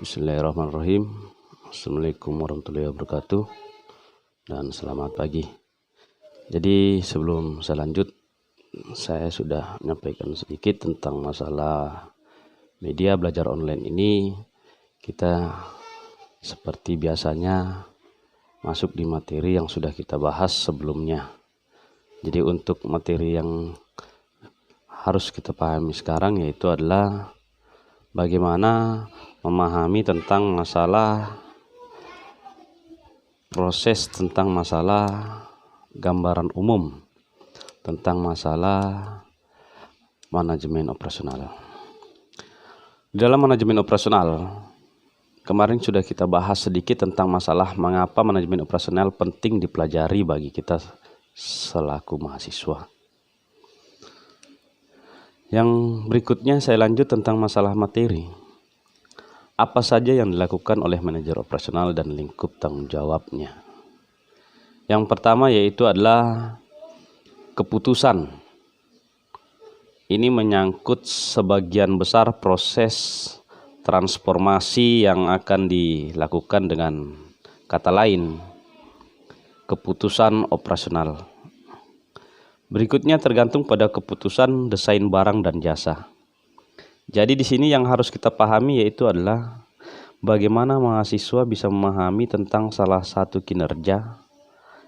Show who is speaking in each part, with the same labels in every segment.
Speaker 1: Bismillahirrahmanirrahim. Assalamualaikum warahmatullahi wabarakatuh. Dan selamat pagi. Jadi sebelum saya lanjut, saya sudah menyampaikan sedikit tentang masalah media belajar online ini. Kita seperti biasanya masuk di materi yang sudah kita bahas sebelumnya. Jadi untuk materi yang harus kita pahami sekarang yaitu adalah bagaimana memahami tentang masalah proses, tentang masalah gambaran umum, tentang masalah manajemen operasional. Dalam manajemen operasional, kemarin sudah kita bahas sedikit tentang masalah mengapa manajemen operasional penting dipelajari bagi kita selaku mahasiswa. Yang berikutnya saya lanjut tentang masalah materi. Apa saja yang dilakukan oleh manajer operasional dan lingkup tanggung jawabnya. Yang pertama yaitu adalah keputusan. Ini menyangkut sebagian besar proses transformasi yang akan dilakukan, dengan kata lain, keputusan operasional. Berikutnya tergantung pada keputusan desain barang dan jasa. Jadi di sini yang harus kita pahami yaitu adalah bagaimana mahasiswa bisa memahami tentang salah satu kinerja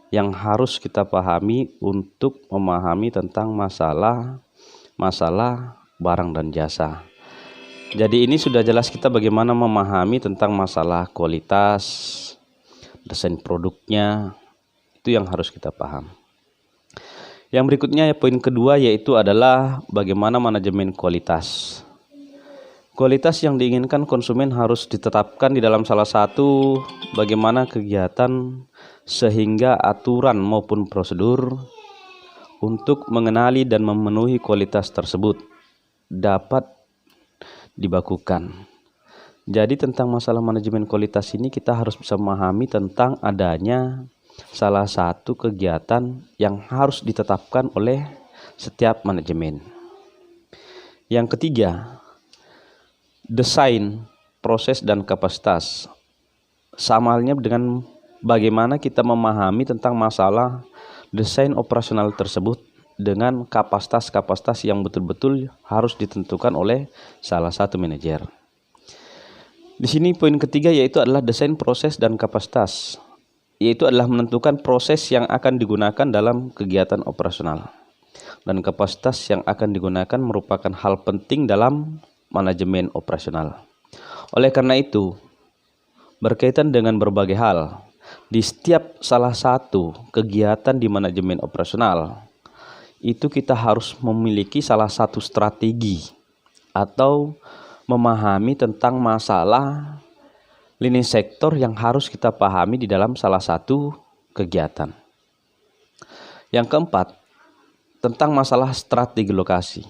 Speaker 1: yang harus kita pahami untuk memahami tentang masalah barang dan jasa. Jadi ini sudah jelas kita bagaimana memahami tentang masalah kualitas, desain produknya, itu yang harus kita paham. Yang berikutnya poin kedua yaitu adalah bagaimana manajemen kualitas. Kualitas yang diinginkan konsumen harus ditetapkan di dalam salah satu bagaimana kegiatan sehingga aturan maupun prosedur untuk mengenali dan memenuhi kualitas tersebut dapat dibakukan. Jadi tentang masalah manajemen kualitas ini kita harus bisa memahami tentang adanya salah satu kegiatan yang harus ditetapkan oleh setiap manajemen. Yang ketiga, desain, proses, dan kapasitas. Sama halnya dengan bagaimana kita memahami tentang masalah desain operasional tersebut dengan kapasitas-kapasitas yang betul-betul harus ditentukan oleh salah satu manajer. Di sini poin ketiga yaitu adalah desain, proses, dan kapasitas. Yaitu adalah menentukan proses yang akan digunakan dalam kegiatan operasional. Dan kapasitas yang akan digunakan merupakan hal penting dalam manajemen operasional. Oleh karena itu, berkaitan dengan berbagai hal, di setiap salah satu kegiatan di manajemen operasional, itu kita harus memiliki salah satu strategi atau memahami tentang masalah lini sektor yang harus kita pahami di dalam salah satu kegiatan. Yang keempat, tentang masalah strategi lokasi.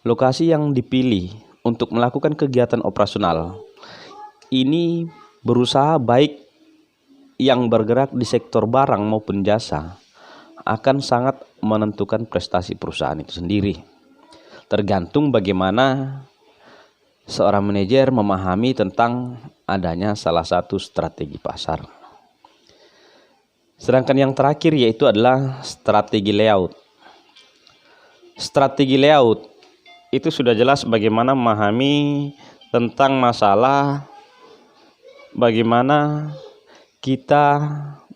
Speaker 1: Lokasi yang dipilih untuk melakukan kegiatan operasional ini berusaha baik yang bergerak di sektor barang maupun jasa akan sangat menentukan prestasi perusahaan itu sendiri. Tergantung bagaimana seorang manajer memahami tentang adanya salah satu strategi pasar. Sedangkan yang terakhir yaitu adalah strategi layout. Strategi layout itu sudah jelas bagaimana memahami tentang masalah bagaimana kita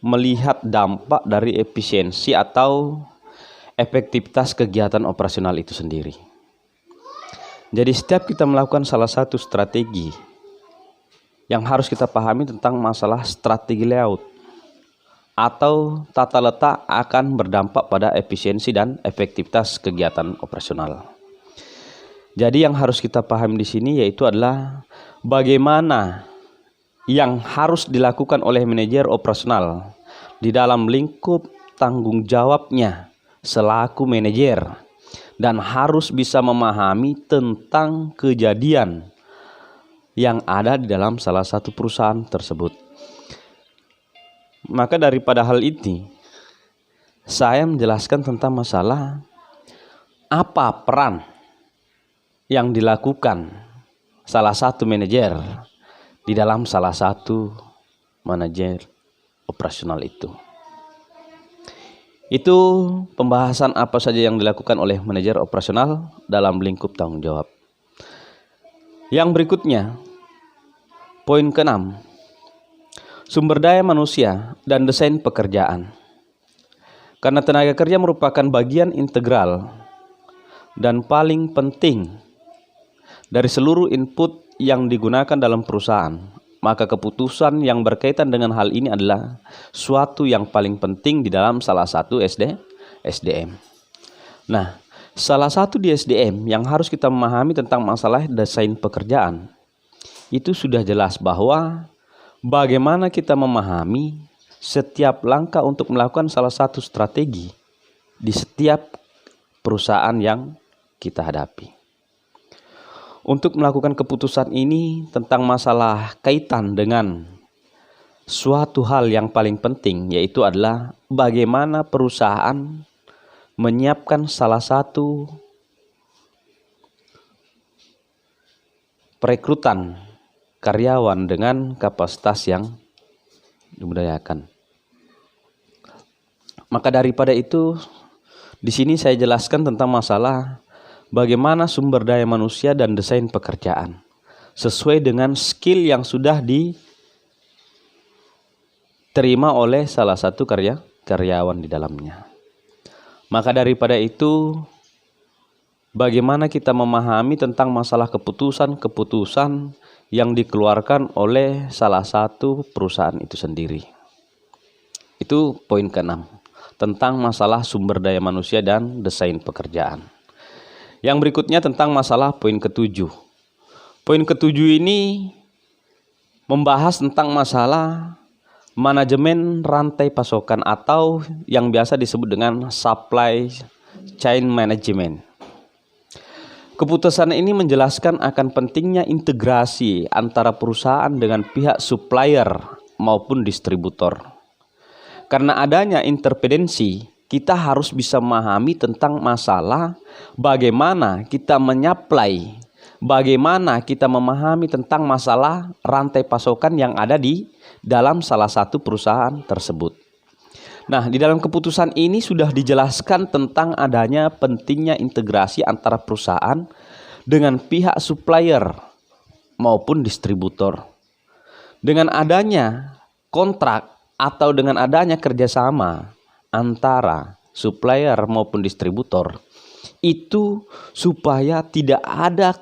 Speaker 1: melihat dampak dari efisiensi atau efektivitas kegiatan operasional itu sendiri. Jadi setiap kita melakukan salah satu strategi yang harus kita pahami tentang masalah strategi layout atau tata letak akan berdampak pada efisiensi dan efektivitas kegiatan operasional. Jadi yang harus kita pahami di sini yaitu adalah bagaimana yang harus dilakukan oleh manajer operasional di dalam lingkup tanggung jawabnya selaku manajer dan harus bisa memahami tentang kejadian yang ada di dalam salah satu perusahaan tersebut. Maka daripada hal ini, saya menjelaskan tentang masalah apa peran yang dilakukan salah satu manajer di dalam salah satu manajer operasional itu. Itu pembahasan apa saja yang dilakukan oleh manajer operasional dalam lingkup tanggung jawab. Yang berikutnya, poin ke-6, sumber daya manusia dan desain pekerjaan. Karena tenaga kerja merupakan bagian integral dan paling penting dari seluruh input yang digunakan dalam perusahaan, maka keputusan yang berkaitan dengan hal ini adalah suatu yang paling penting di dalam salah satu SDM. Nah, salah satu di SDM yang harus kita memahami tentang masalah desain pekerjaan, itu sudah jelas bahwa bagaimana kita memahami setiap langkah untuk melakukan salah satu strategi di setiap perusahaan yang kita hadapi. Untuk melakukan keputusan ini tentang masalah kaitan dengan suatu hal yang paling penting, yaitu adalah bagaimana perusahaan menyiapkan salah satu perekrutan karyawan dengan kapasitas yang dibudayakan. Maka daripada itu, di sini saya jelaskan tentang masalah bagaimana sumber daya manusia dan desain pekerjaan sesuai dengan skill yang sudah diterima oleh salah satu karyawan di dalamnya. Maka daripada itu, bagaimana kita memahami tentang masalah keputusan-keputusan yang dikeluarkan oleh salah satu perusahaan itu sendiri. Itu poin ke-6, tentang masalah sumber daya manusia dan desain pekerjaan. Yang berikutnya tentang masalah poin ke-7. Poin ke-7 ini membahas tentang masalah manajemen rantai pasokan atau yang biasa disebut dengan supply chain management. Keputusan ini menjelaskan akan pentingnya integrasi antara perusahaan dengan pihak supplier maupun distributor. Karena adanya interdependensi, kita harus bisa memahami tentang masalah bagaimana kita menyuplai, bagaimana kita memahami tentang masalah rantai pasokan yang ada di dalam salah satu perusahaan tersebut. Nah, di dalam keputusan ini sudah dijelaskan tentang adanya pentingnya integrasi antara perusahaan dengan pihak supplier maupun distributor. Dengan adanya kontrak atau dengan adanya kerjasama antara supplier maupun distributor, itu supaya tidak ada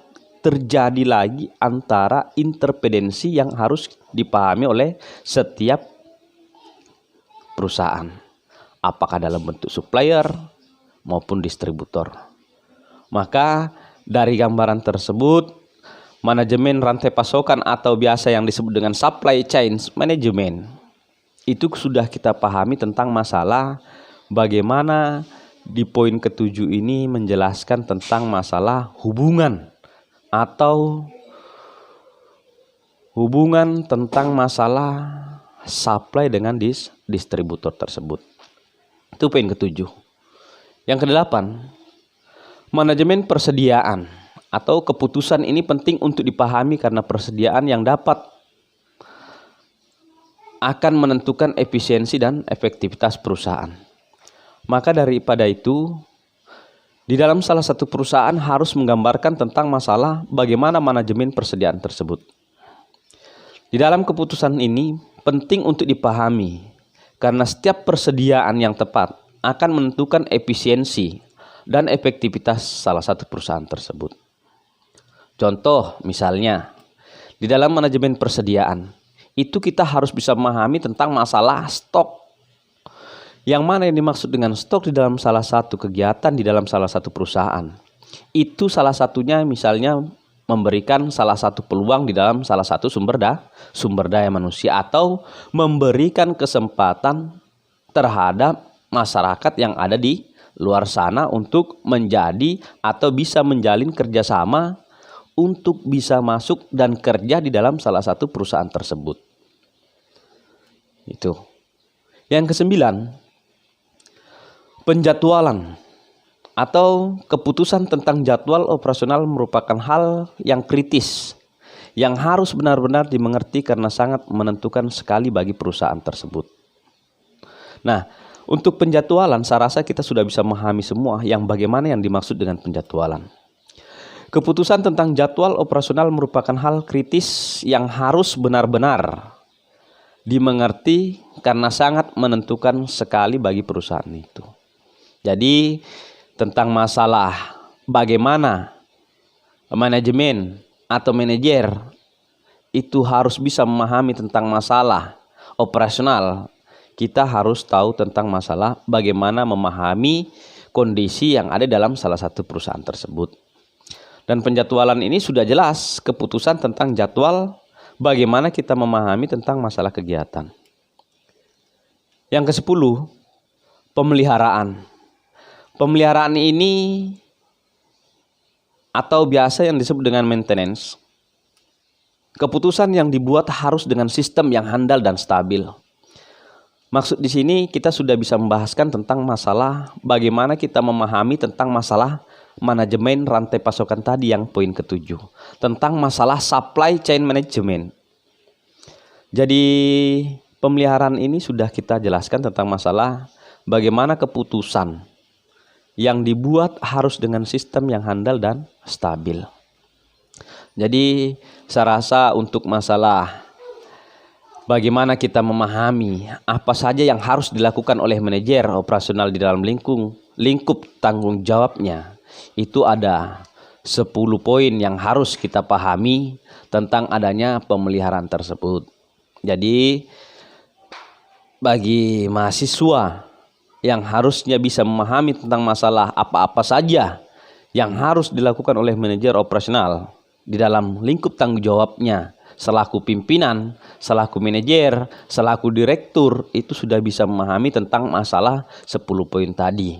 Speaker 1: terjadi lagi antara interdependensi yang harus dipahami oleh setiap perusahaan, apakah dalam bentuk supplier maupun distributor. Maka dari gambaran tersebut, manajemen rantai pasokan atau biasa yang disebut dengan supply chain management, itu sudah kita pahami tentang masalah bagaimana di poin ke-7 ini menjelaskan tentang masalah hubungan atau hubungan tentang masalah supply dengan distributor tersebut. Itu poin ke-7. Yang ke-8, manajemen persediaan atau keputusan ini penting untuk dipahami karena persediaan yang dapat akan menentukan efisiensi dan efektivitas perusahaan. Maka daripada itu, di dalam salah satu perusahaan harus menggambarkan tentang masalah bagaimana manajemen persediaan tersebut. Di dalam keputusan ini penting untuk dipahami karena setiap persediaan yang tepat akan menentukan efisiensi dan efektivitas salah satu perusahaan tersebut. Contoh misalnya, di dalam manajemen persediaan, itu kita harus bisa memahami tentang masalah stok. Yang mana yang dimaksud dengan stok di dalam salah satu kegiatan di dalam salah satu perusahaan. Itu salah satunya misalnya memberikan salah satu peluang di dalam salah satu sumber daya manusia atau memberikan kesempatan terhadap masyarakat yang ada di luar sana untuk menjadi atau bisa menjalin kerjasama untuk bisa masuk dan kerja di dalam salah satu perusahaan tersebut. Itu. Yang ke-9, penjadwalan atau keputusan tentang jadwal operasional merupakan hal yang kritis yang harus benar-benar dimengerti karena sangat menentukan sekali bagi perusahaan tersebut. Nah, untuk penjadwalan saya rasa kita sudah bisa memahami semua yang bagaimana yang dimaksud dengan penjadwalan. Keputusan tentang jadwal operasional merupakan hal kritis yang harus benar-benar dimengerti karena sangat menentukan sekali bagi perusahaan itu. Jadi tentang masalah bagaimana manajemen atau manajer itu harus bisa memahami tentang masalah operasional, kita harus tahu tentang masalah bagaimana memahami kondisi yang ada dalam salah satu perusahaan tersebut. Dan penjadwalan ini sudah jelas keputusan tentang jadwal bagaimana kita memahami tentang masalah kegiatan. Yang ke-10, pemeliharaan. Pemeliharaan ini atau biasa yang disebut dengan maintenance. Keputusan yang dibuat harus dengan sistem yang handal dan stabil. Maksud di sini kita sudah bisa membahaskan tentang masalah bagaimana kita memahami tentang masalah manajemen rantai pasokan tadi yang poin ke-7. Tentang masalah supply chain management. Jadi pemeliharaan ini sudah kita jelaskan tentang masalah bagaimana keputusan yang dibuat harus dengan sistem yang handal dan stabil. Jadi saya rasa untuk masalah bagaimana kita memahami apa saja yang harus dilakukan oleh manajer operasional di dalam lingkup tanggung jawabnya, itu ada 10 poin yang harus kita pahami tentang adanya pemeliharaan tersebut. Jadi bagi mahasiswa yang harusnya bisa memahami tentang masalah apa-apa saja yang harus dilakukan oleh manajer operasional di dalam lingkup tanggung jawabnya selaku pimpinan, selaku manajer, selaku direktur, itu sudah bisa memahami tentang masalah 10 poin tadi.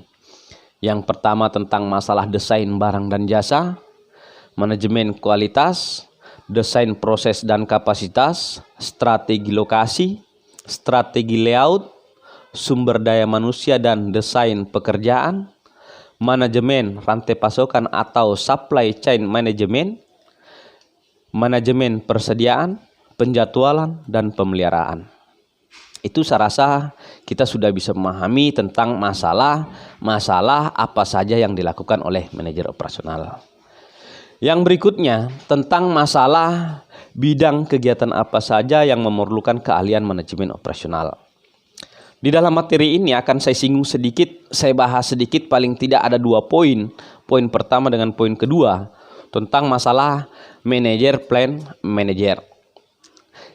Speaker 1: Yang pertama tentang masalah desain barang dan jasa, manajemen kualitas, desain proses dan kapasitas, strategi lokasi, strategi layout, sumber daya manusia dan desain pekerjaan, manajemen rantai pasokan atau supply chain management, manajemen persediaan, penjadwalan, dan pemeliharaan. Itu saya rasa kita sudah bisa memahami tentang masalah apa saja yang dilakukan oleh manajer operasional. Yang berikutnya tentang masalah bidang kegiatan apa saja yang memerlukan keahlian manajemen operasional. Di dalam materi ini akan saya singgung sedikit, saya bahas sedikit, paling tidak ada 2 poin. Poin pertama dengan poin kedua tentang masalah manajer plan manager.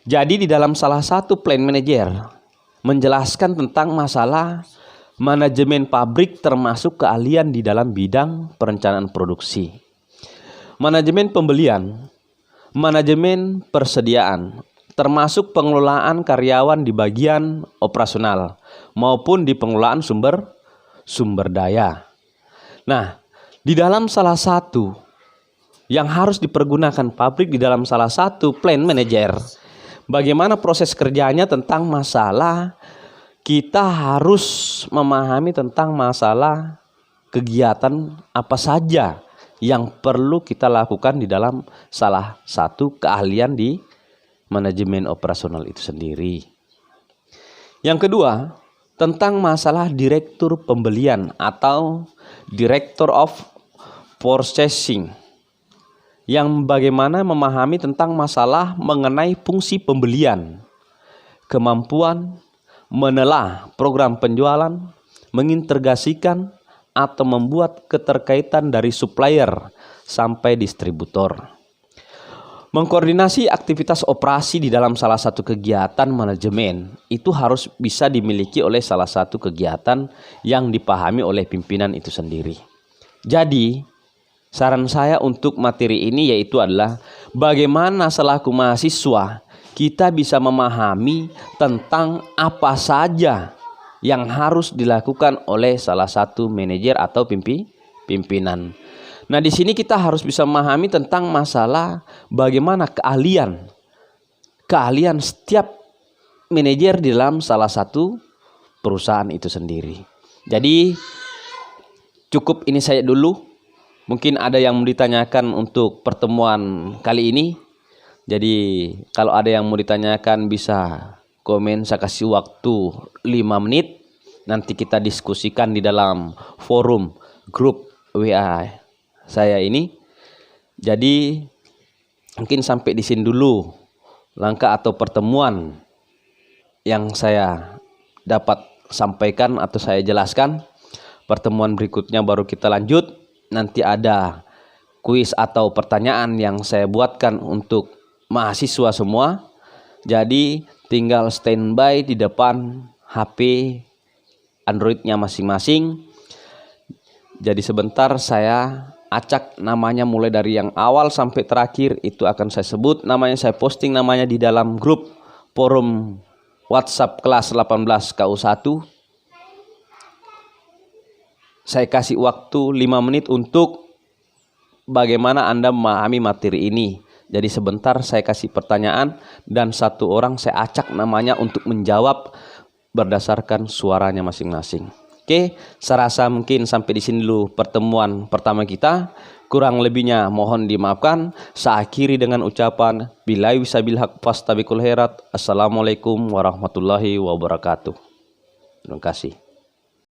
Speaker 1: Jadi di dalam salah satu plan manager menjelaskan tentang masalah manajemen pabrik termasuk keahlian di dalam bidang perencanaan produksi, manajemen pembelian, manajemen persediaan, termasuk pengelolaan karyawan di bagian operasional maupun di pengelolaan sumber daya. Nah, di dalam salah satu yang harus dipergunakan pabrik di dalam salah satu plan manager, bagaimana proses kerjanya tentang masalah kita harus memahami tentang masalah kegiatan apa saja yang perlu kita lakukan di dalam salah satu keahlian di manajemen operasional itu sendiri. Yang kedua, tentang masalah direktur pembelian atau director of purchasing, yang bagaimana memahami tentang masalah mengenai fungsi pembelian, kemampuan menelah program penjualan, mengintegrasikan atau membuat keterkaitan dari supplier sampai distributor. Mengkoordinasi aktivitas operasi di dalam salah satu kegiatan manajemen itu harus bisa dimiliki oleh salah satu kegiatan yang dipahami oleh pimpinan itu sendiri. Jadi saran saya untuk materi ini yaitu adalah bagaimana selaku mahasiswa kita bisa memahami tentang apa saja yang harus dilakukan oleh salah satu manajer atau pimpinan. Nah, di sini kita harus bisa memahami tentang masalah bagaimana keahlian setiap manajer di dalam salah satu perusahaan itu sendiri. Jadi cukup ini saya dulu. Mungkin ada yang ditanyakan untuk pertemuan kali ini. Jadi kalau ada yang mau ditanyakan bisa komen, saya kasih waktu 5 menit. Nanti kita diskusikan di dalam forum grup WA saya ini. Jadi mungkin sampai di sini dulu langkah atau pertemuan yang saya dapat sampaikan atau saya jelaskan. Pertemuan berikutnya baru kita lanjut. Nanti ada kuis atau pertanyaan yang saya buatkan untuk mahasiswa semua. Jadi tinggal standby di depan HP Androidnya masing-masing. Jadi sebentar saya acak namanya mulai dari yang awal sampai terakhir, itu akan saya sebut namanya, saya posting namanya di dalam grup forum WhatsApp kelas 18 KU1. Saya kasih waktu 5 menit untuk bagaimana Anda memahami materi ini. Jadi sebentar saya kasih pertanyaan dan satu orang saya acak namanya untuk menjawab berdasarkan suaranya masing-masing. Oke, saya rasa mungkin sampai di sini dulu pertemuan pertama kita. Kurang lebihnya mohon dimaafkan. Saya akhiri dengan ucapan billahi wasabil haq fastabiqul khairat. Assalamualaikum warahmatullahi wabarakatuh. Terima kasih.